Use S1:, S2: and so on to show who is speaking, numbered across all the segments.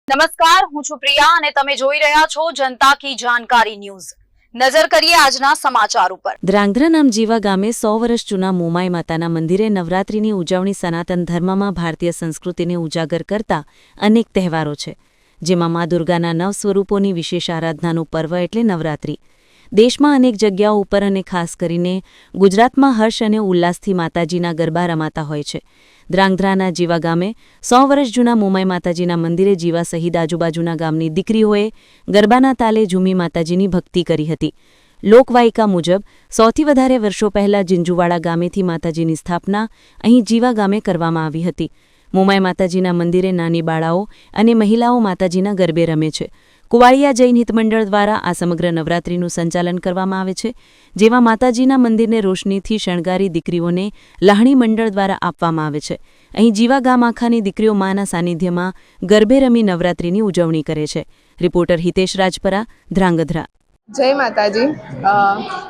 S1: નમસ્કાર, હું છું પ્રિયા અને તમે જોઈ રહ્યા છો જનતા કી જાણકારી ન્યૂઝ। નજર કરીએ આજના સમાચાર ઉપર।
S2: ધ્રાંગધ્રા નામ જીવા ગામે 100 વર્ષ જૂના મોમાઈ માતાના મંદિરે નવરાત્રિની ઉજવણી સનાતન ધર્મમાં ભારતીય સંસ્કૃતિને ઉજાગર કરતા અનેક તહેવારો છે, જેમાં મા દુર્ગાના 9 સ્વરૂપોની વિશેષ આરાધનાનું પર્વ એટલે નવરાત્રિ। દેશમાં અનેક જગ્યાઓ ઉપર અને ખાસ કરીને ગુજરાતમાં હર્ષ અને ઉલ્લાસથી માતાજીના ગરબા રમાતા હોય છે। ધ્રાંગધ્રાના જીવા ગામે 100 વર્ષ જૂના મોમાઈ માતાજીના મંદિરે જીવા સહિત આજુબાજુના ગામની દીકરીઓએ ગરબાના તાલે ઝૂમી માતાજીની ભક્તિ કરી હતી। લોકવાયકા મુજબ સૌથી વધારે વર્ષો પહેલા જીંજુવાડા ગામેથી માતાજીની સ્થાપના અહીં જીવા ગામે કરવામાં આવી હતી। મોમાઈ માતાજીના મંદિરે નાની બાળાઓ અને મહિલાઓ માતાજીના ગરબે રમે છે। કુવાડિયા જૈન હિત મંડળ દ્વારા આ સમગ્ર નવરાત્રિનું સંચાલન કરવામાં આવે છે, જેમાં માતાજીના મંદિરને રોશનીથી શણગારી દીકરીઓને લાહણી મંડળ દ્વારા આપવામાં આવે છે। અહીં જીવા ગામ આખાની દીકરીઓ માના સાનિધ્યમાં ગરબે રમી નવરાત્રિની ઉજવણી કરે છે। રિપોર્ટર હિતેશ રાજપરા, ધ્રાંગધ્રા।
S3: જય માતાજી।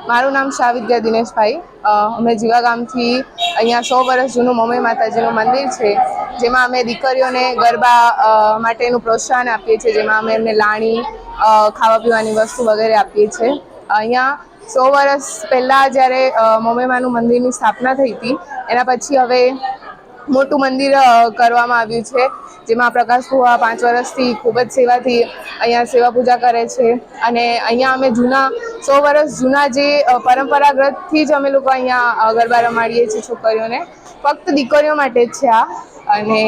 S3: મારું નામ શાહ વિદ્યા દિનેશભાઈ। અમે જીવા ગામથી અહીંયા 100 વર્ષ જૂનું મોમાઈ માતાજીનું મંદિર છે, જેમાં અમે દીકરીઓને ગરબા માટેનું પ્રોત્સાહન આપીએ છીએ, જેમાં અમે એમને લાણી, ખાવા પીવાની વસ્તુ વગેરે આપીએ છીએ। અહીંયા 100 વર્ષ પહેલાં જ્યારે મોમાઈમાનું મંદિરની સ્થાપના થઈ હતી, એના પછી હવે મોટું મંદિર કરવામાં આવ્યું છે, જેમાં પ્રકાશ ફુવા 5 વર્ષથી ખૂબ જ સેવાથી અહીંયા સેવા પૂજા કરે છે। અને અહીંયા અમે 100 વર્ષ જૂના જે પરંપરાગતથી જ અમે લોકો અહીંયા ગરબા રમાડીએ છીએ છોકરીઓને, ફક્ત દીકરીઓ માટે જ છે આ। અને